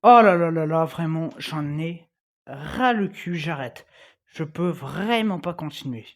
Oh là là là là, vraiment, j'en ai ras le cul, j'arrête. Je peux vraiment pas continuer.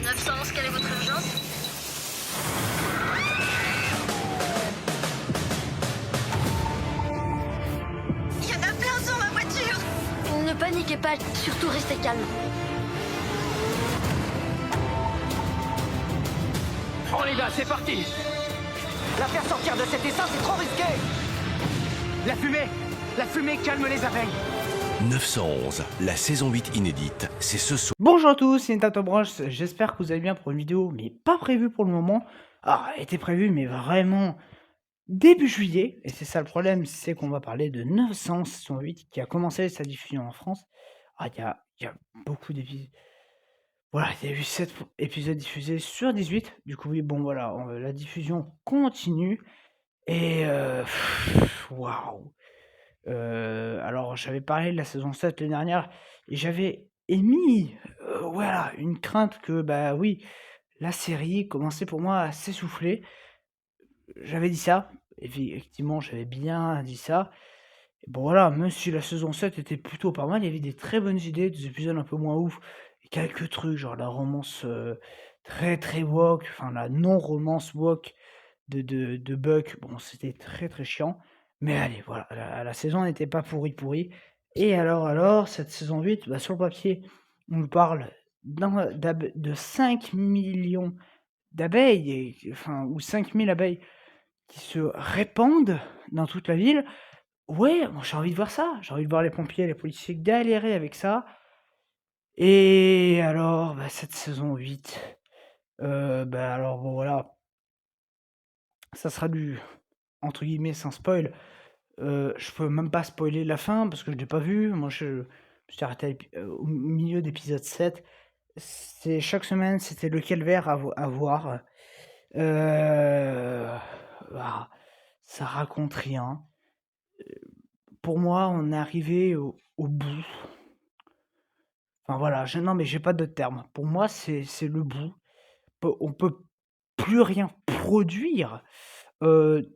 911, quelle est votre urgence? Il y en a plein sur ma voiture! Ne paniquez pas, surtout restez calme. Bon les gars, c'est parti. La faire sortir de cet essaim, c'est trop risqué. La fumée calme les abeilles. 911, la saison 8 inédite, c'est ce soir. Bonjour à tous, c'est Tato Broche, j'espère que vous allez bien pour une vidéo, mais pas prévue pour le moment. Ah, elle était prévue, mais vraiment début juillet, et c'est ça le problème, c'est qu'on va parler de 900 saison 8 qui a commencé sa diffusion en France. Ah, il y a beaucoup d'épisodes. Voilà, il y a eu 7 épisodes diffusés sur 18. Du coup, oui, bon, voilà, la diffusion continue. Et waouh! Alors j'avais parlé de la saison 7 l'année dernière et j'avais émis, voilà, une crainte que, bah, oui, la série commençait pour moi à s'essouffler. J'avais dit ça, effectivement, j'avais bien dit ça. Et bon voilà, même si la saison 7 était plutôt pas mal, il y avait des très bonnes idées, des épisodes un peu moins ouf et quelques trucs, genre la romance, très, très woke, enfin la non-romance woke de Buck, bon, c'était très, très chiant. Mais allez, voilà, la saison n'était pas pourrie. Et alors, cette saison 8, bah, sur le papier, on nous parle de 5 millions d'abeilles, enfin, ou 5 000 abeilles qui se répandent dans toute la ville. Ouais, moi j'ai envie de voir ça. J'ai envie de voir les pompiers, les policiers galérer avec ça. Et alors, bah, cette saison 8, bah alors bon voilà, ça sera du entre guillemets sans spoil. Je peux même pas spoiler la fin parce que je l'ai pas vu. Moi, je me suis arrêté au milieu d'épisode 7. C'est chaque semaine, c'était le calvaire à voir. Heu, ah, ça raconte rien. Pour moi, on est arrivé au bout. Enfin voilà, non mais j'ai pas d'autres termes. Pour moi, c'est le bout. On peut plus rien produire,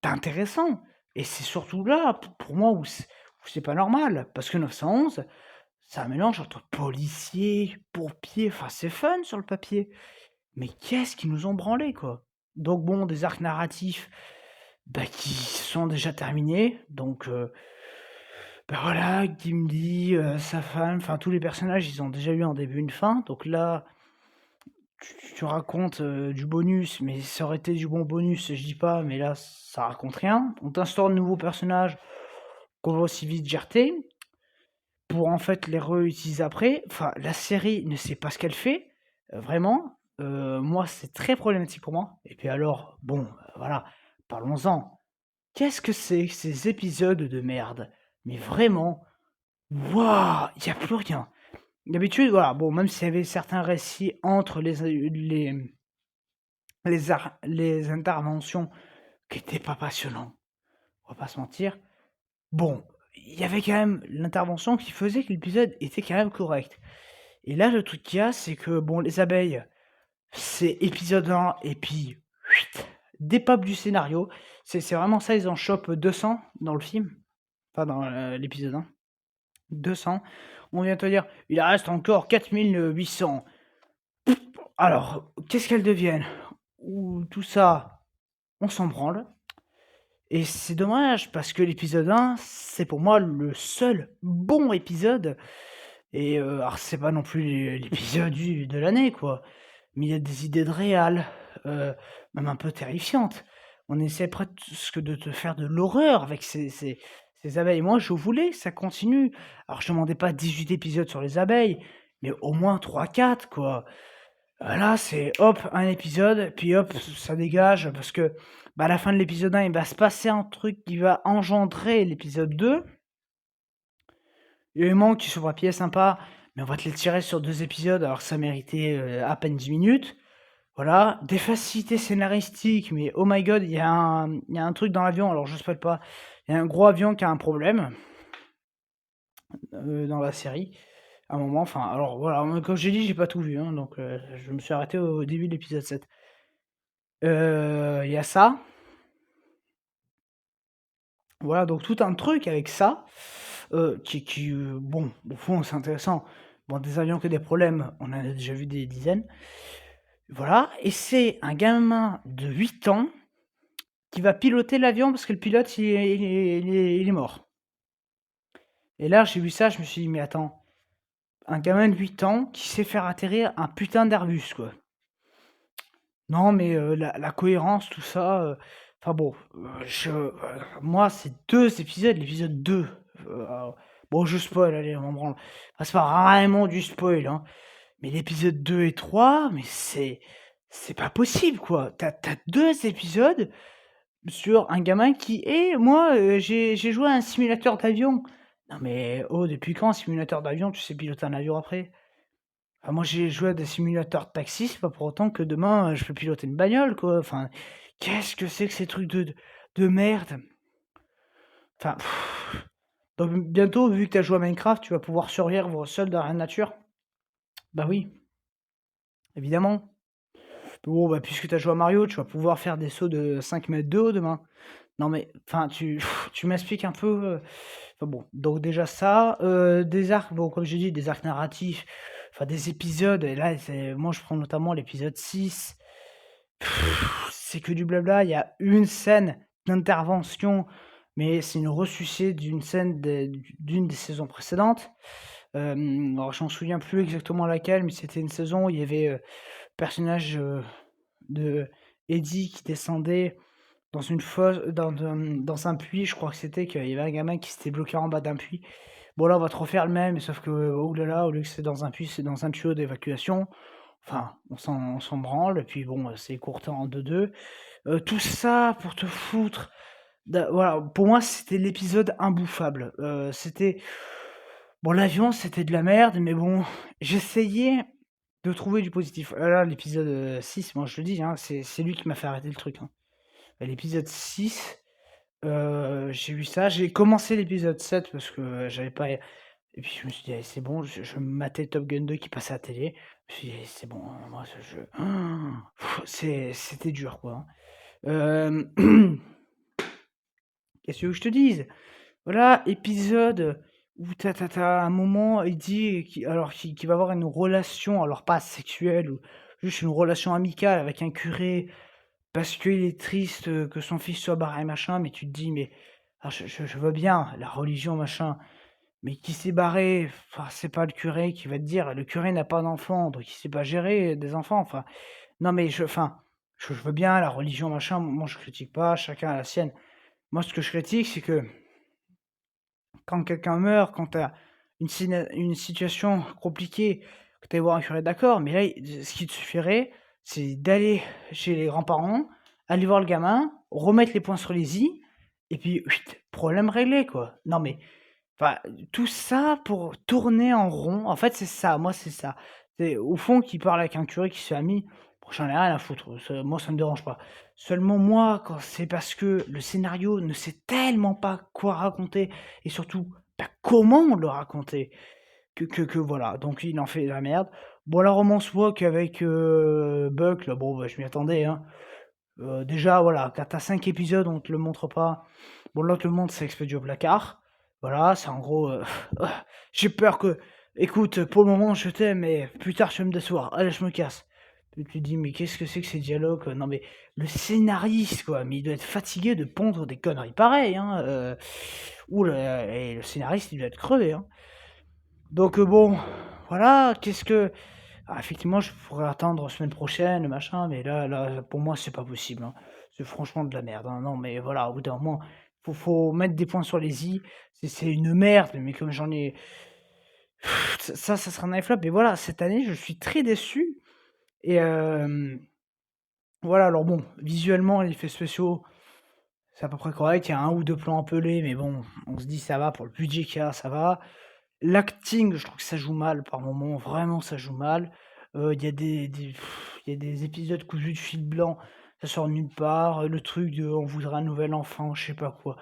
d'intéressant et c'est surtout là, pour moi, où c'est pas normal. Parce que 911, c'est un mélange entre policiers, pompiers, enfin c'est fun sur le papier, mais qu'est-ce qu'ils nous ont branlé, quoi. Donc bon, des arcs narratifs, bah, qui sont déjà terminés, donc bah, voilà, Gimli, sa femme, enfin tous les personnages, ils ont déjà eu un début, une fin, donc là, tu racontes, du bonus, mais ça aurait été du bon bonus, je dis pas, mais là, ça raconte rien. On t'instaure de nouveaux personnages qu'on va aussi vite jarter, pour en fait les réutiliser après. Enfin, la série ne sait pas ce qu'elle fait, vraiment. Moi, c'est très problématique pour moi. Et puis alors, bon, voilà, parlons-en. Qu'est-ce que c'est que ces épisodes de merde? Mais vraiment, waouh, il y a plus rien. D'habitude, voilà, bon, même s'il y avait certains récits entre les interventions qui étaient pas passionnants, on va pas se mentir. Bon, il y avait quand même l'intervention qui faisait que l'épisode était quand même correct. Et là, le truc qu'il y a, c'est que, bon, les abeilles, c'est épisode 1 et puis chuit, des papes du scénario. C'est vraiment ça, ils en chopent 200 dans le film, enfin dans l'épisode 1. 200. On vient te dire, il reste encore 4800. Alors, qu'est-ce qu'elles deviennent? Ou tout ça, on s'en branle. Et c'est dommage parce que l'épisode 1, c'est pour moi le seul bon épisode. Et alors c'est pas non plus l'épisode de l'année, quoi. Mais il y a des idées de réal, heu, même un peu terrifiantes. On essaie presque de te faire de l'horreur avec ces abeilles. Moi, je voulais que ça continue. Alors je demandais pas 18 épisodes sur les abeilles, mais au moins 3, 4, quoi. Là, c'est hop, un épisode, puis hop, ça dégage parce que, bah, à la fin de l'épisode 1, il va se passer un truc qui va engendrer l'épisode 2. Élément qui sur papier est sympa, mais on va te les tirer sur 2 épisodes alors que ça méritait, à peine 10 minutes. Voilà, des facilités scénaristiques, mais oh my god, il y a un truc dans l'avion, alors je spoil pas. Il y a un gros avion qui a un problème, dans la série, à un moment, enfin, alors voilà, moi comme j'ai dit, j'ai pas tout vu, hein, donc je me suis arrêté au début de l'épisode 7. Il y a ça. Voilà, donc tout un truc avec ça, bon, au fond, c'est intéressant. Bon, des avions qui ont des problèmes, on en a déjà vu des dizaines. Voilà, et c'est un gamin de 8 ans qui va piloter l'avion parce que le pilote, il est mort. Et là, j'ai vu ça, je me suis dit, mais attends, un gamin de 8 ans qui sait faire atterrir un putain d'Airbus, quoi. Non, mais la cohérence, tout ça, enfin bon, moi, c'est 2 épisodes, l'épisode 2, bon, je spoil, allez, on m'en branle. Enfin, c'est pas vraiment du spoil, hein, mais l'épisode 2 et 3, mais c'est pas possible, quoi. T'as as 2 épisodes sur un gamin qui est moi, j'ai joué à un simulateur d'avion. Non mais oh, depuis quand un simulateur d'avion, tu sais piloter un avion après? Ah moi j'ai joué à des simulateurs de taxi, c'est pas pour autant que demain, je peux piloter une bagnole, quoi. Enfin, qu'est-ce que c'est que ces trucs de merde? Enfin, donc bientôt, vu que tu as joué à Minecraft, tu vas pouvoir survivre seul dans la nature? Bah oui, évidemment. Bon, bah, puisque tu as joué à Mario, tu vas pouvoir faire des sauts de 5 mètres de haut demain. Non mais, enfin, tu m'expliques un peu, enfin bon, donc déjà ça, des arcs, bon, comme j'ai dit, des arcs narratifs, enfin des épisodes, et là, moi je prends notamment l'épisode 6. C'est que du blabla, il y a une scène d'intervention, mais c'est une ressucée d'une scène d'une des saisons précédentes. Alors je m'en souviens plus exactement laquelle, mais c'était une saison où il y avait le personnage de Eddie qui descendait dans une fosse, dans un puits, je crois que c'était qu'il y avait un gamin qui s'était bloqué en bas d'un puits. Bon là, on va te refaire le même, sauf que, oh là là, au lieu que c'est dans un puits, c'est dans un tuyau d'évacuation. Enfin, on s'en branle, et puis bon, c'est écourté en 2-2. Tout ça pour te foutre. Voilà, pour moi, c'était l'épisode imbouffable. C'était. Bon, l'avion, c'était de la merde, mais bon, j'essayais de trouver du positif. Là, l'épisode 6, moi je le dis, hein, c'est lui qui m'a fait arrêter le truc, hein. L'épisode 6, j'ai vu ça. J'ai commencé l'épisode 7 parce que j'avais pas. Et puis je me suis dit, allez, c'est bon, je me matais Top Gun 2 qui passait à la télé. Je me suis dit, allez, c'est bon, moi, c'était dur, quoi, hein. Qu'est-ce que tu veux que je te dise? Voilà, épisode où t'as un moment, il dit qu'il va avoir une relation, alors pas sexuelle, ou juste une relation amicale avec un curé, parce qu'il est triste que son fils soit barré, machin, mais tu te dis, mais je veux bien, la religion, machin, mais qui s'est barré, enfin, c'est pas le curé qui va te dire, le curé n'a pas d'enfant, donc il sait pas gérer des enfants, enfin, non mais je veux bien, la religion, machin, moi je critique pas, chacun a la sienne. Moi ce que je critique, c'est que quand quelqu'un meurt, quand t'as une situation compliquée, que tu voir un curé, d'accord, mais là, ce qui te suffirait, c'est d'aller chez les grands-parents, aller voir le gamin, remettre les points sur les i, et puis chut, problème réglé, quoi. Non mais, enfin, tout ça pour tourner en rond, en fait, c'est ça, moi, c'est ça. C'est au fond qu'il parle avec un curé qui se fait ami, bon, j'en ai rien à foutre, moi, ça me dérange pas. Seulement moi, quand c'est parce que le scénario ne sait tellement pas quoi raconter, et surtout, pas comment le raconter, que voilà, donc il en fait de la merde. Bon, la romance walk avec Buck, là, bon, bah, je m'y attendais, hein. Déjà, voilà, quand t'as 5 épisodes, on te le montre pas. Bon, là, on te le montre, c'est expédié au placard. Voilà, c'est en gros, j'ai peur que, écoute, pour le moment, je t'aime, mais plus tard, tu vas me décevoir. Allez, je me casse. Tu te dis, mais qu'est-ce que c'est que ces dialogues, quoi? Non, mais le scénariste, quoi, mais il doit être fatigué de pondre des conneries pareilles, hein. Ouh là, et le scénariste, il doit être crevé, hein. Donc, bon, voilà, qu'est-ce que. Ah, effectivement, je pourrais attendre semaine prochaine, machin, mais là, pour moi, c'est pas possible, hein. C'est franchement de la merde, hein. Non, mais voilà, au bout d'un moment, faut mettre des points sur les i. C'est une merde, mais comme j'en ai. Ça sera un high flop. Et voilà, cette année, je suis très déçu. Et voilà, alors bon, visuellement, les effets spéciaux, c'est à peu près correct. Il y a un ou deux plans empelés, mais bon, on se dit ça va, pour le budget qu'il y a, ça va. L'acting, je trouve que ça joue mal par moments, vraiment ça joue mal. Il y a il y a des épisodes cousus de fil blanc, ça sort nulle part. Le truc de on voudrait un nouvel enfant, je sais pas quoi.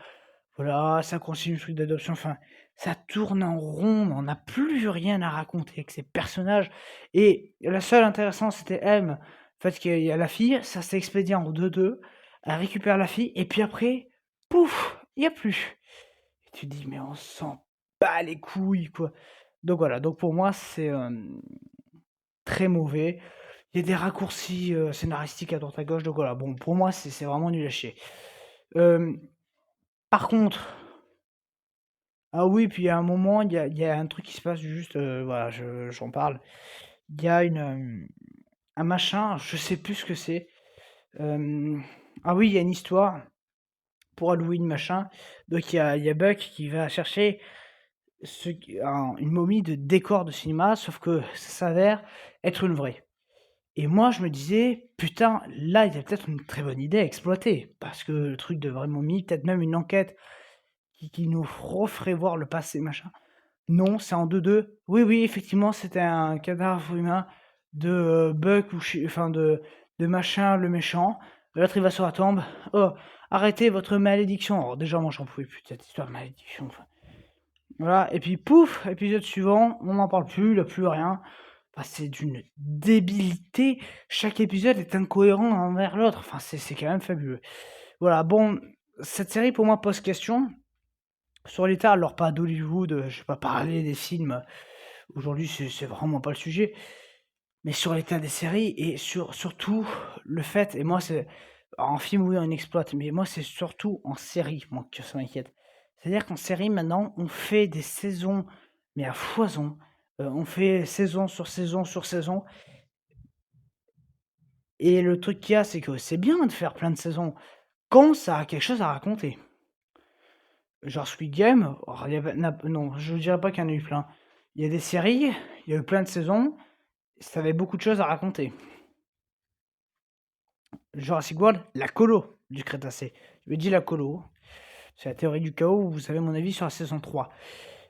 Voilà, ça continue le truc d'adoption, enfin, ça tourne en rond, on n'a plus rien à raconter avec ces personnages. Et la seule intéressante, c'était M, fait qu'il y a la fille, ça s'est expédié en 2-2, elle récupère la fille et puis après, pouf, il y a plus. Et tu te dis: «Mais on s'en bat les couilles, quoi». Donc voilà, donc pour moi, c'est, très mauvais. Il y a des raccourcis, scénaristiques à droite à gauche, donc voilà, bon, pour moi, c'est vraiment nul à chier. Hem, Par contre, ah oui, puis à un moment, il y a un truc qui se passe juste, voilà, j'en parle. Il y a un machin, je sais plus ce que c'est. Ah oui, il y a une histoire pour Halloween, machin. Donc il y a Buck qui va chercher une momie de décor de cinéma, sauf que ça s'avère être une vraie. Et moi, je me disais, putain, là, il y a peut-être une très bonne idée à exploiter. Parce que le truc de vraie momie, peut-être même une enquête qui nous referait voir le passé, machin. Non, c'est en 2-2. Oui, oui, effectivement, c'était un cadavre humain de Buck ou enfin de machin le méchant. L'autre il va sur la tombe. Oh, arrêtez votre malédiction. Alors déjà moi j'en pouvais plus de cette histoire de malédiction. Enfin, voilà, et puis pouf, épisode suivant, on n'en parle plus, il n'y a plus rien. Enfin, c'est d'une débilité. Chaque épisode est incohérent envers l'autre. Enfin, c'est quand même fabuleux. Voilà, bon, cette série pour moi pose question. Sur l'état, alors pas d'Hollywood, je vais pas parler des films. Aujourd'hui, c'est vraiment pas le sujet. Mais sur l'état des séries et surtout le fait, et moi c'est en film oui on exploite, mais moi c'est surtout en série moi que ça m'inquiète. C'est-à-dire qu'en série maintenant on fait des saisons mais à foison. On fait saison sur saison sur saison et le truc qu'il y a c'est que c'est bien de faire plein de saisons quand ça a quelque chose à raconter. Genre Squid Game, oh, il y avait non, je dirais pas qu'il y en a eu plein. Il y a des séries, il y a eu plein de saisons, ça avait beaucoup de choses à raconter. Jurassic World, la colo du Crétacé. Je me dis la colo. C'est la théorie du chaos, vous savez mon avis sur la saison 3.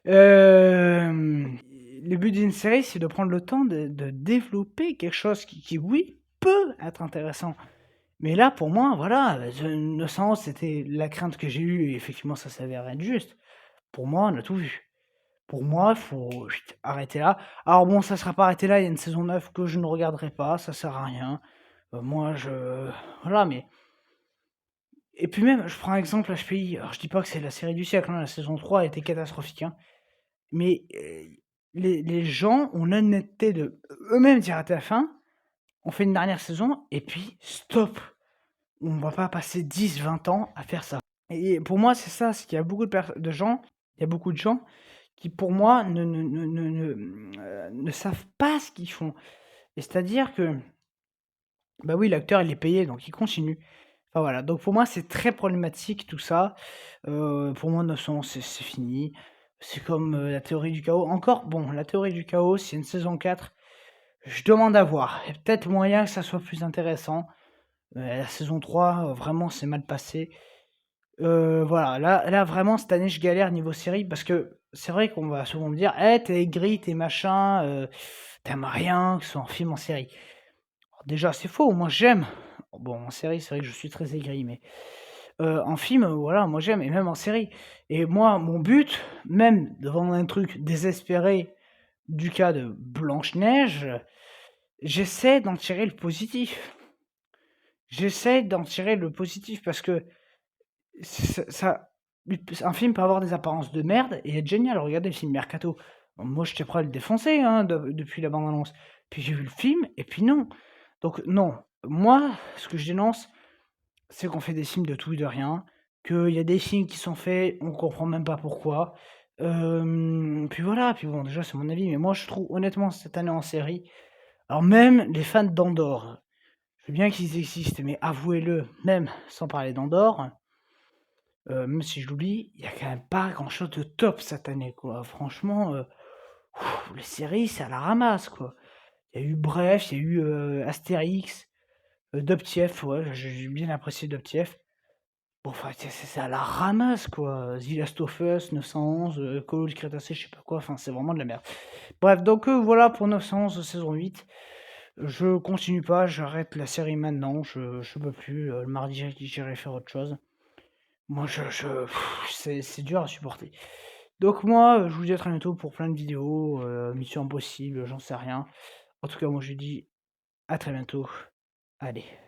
Le but d'une série, c'est de prendre le temps de développer quelque chose qui, oui, peut être intéressant. Mais là, pour moi, voilà, The 911, c'était la crainte que j'ai eue, et effectivement, ça s'avère être juste. Pour moi, on a tout vu. Pour moi, il faut arrêter là. Alors bon, ça sera pas arrêté là, il y a une saison 9 que je ne regarderai pas, ça sert à rien. Moi, voilà, mais et puis même, je prends un exemple HPI, alors je dis pas que c'est la série du siècle, hein, la saison 3 a été catastrophique, hein, mais les gens ont l'honnêteté de eux-mêmes dire à la fin: «On fait une dernière saison et puis stop! On va pas passer 10-20 ans à faire ça». Et pour moi, c'est ça, c'est qu'il y a beaucoup de gens, il y a beaucoup de gens qui, pour moi, ne savent pas ce qu'ils font. Et c'est-à-dire que, bah oui, l'acteur, il est payé, donc il continue. Enfin voilà, donc pour moi, c'est très problématique tout ça. Pour moi, 900, c'est fini. C'est comme, la théorie du chaos. Encore, bon, la théorie du chaos, c'est une saison 4. Je demande à voir. Il y a peut-être moyen que ça soit plus intéressant. La saison 3, vraiment, c'est mal passé. Voilà, là, vraiment, cette année, je galère niveau série parce que c'est vrai qu'on va souvent me dire: «Eh, tu aigri, tu machin, tu rien, que ce soit en film, en série». Alors déjà, c'est faux, moi j'aime. Bon, en série, c'est vrai que je suis très aigri, mais en film, voilà, moi j'aime et même en série et moi, mon but, même devant un truc désespéré du cas de Blanche-Neige, j'essaie d'en tirer le positif. J'essaie d'en tirer le positif parce que ça un film peut avoir des apparences de merde et être génial. Regardez le film Mercato. Bon, moi, j'étais prêt à le défoncer, hein, depuis la bande annonce. Puis j'ai vu le film et puis non. Donc non, moi, ce que je dénonce, c'est qu'on fait des films de tout et de rien, qu'il y a des films qui sont faits, on comprend même pas pourquoi. Puis voilà, puis bon, déjà, c'est mon avis, mais moi, je trouve honnêtement cette année en série, alors même les fans d'Andor, je veux bien qu'ils existent, mais avouez-le, même sans parler d'Andor, même si je l'oublie, il y a quand même pas grand-chose de top cette année, quoi. Franchement, les séries, c'est à la ramasse, quoi. Il y a eu Bref, il y a eu, Astérix, Dubtief, ouais, j'ai bien apprécié Dubtief. Bon, enfin, c'est à la ramasse, quoi. The Last of Us, 911, Call of Crétacé, je sais pas quoi, enfin, c'est vraiment de la merde. Bref, donc voilà pour 911 saison 8. Je continue pas, j'arrête la série maintenant, je peux plus, le mardi, j'irai faire autre chose. Moi, c'est dur à supporter. Donc moi, je vous dis à très bientôt pour plein de vidéos, Mission Impossible, j'en sais rien. En tout cas, moi je dis à très bientôt. Allez.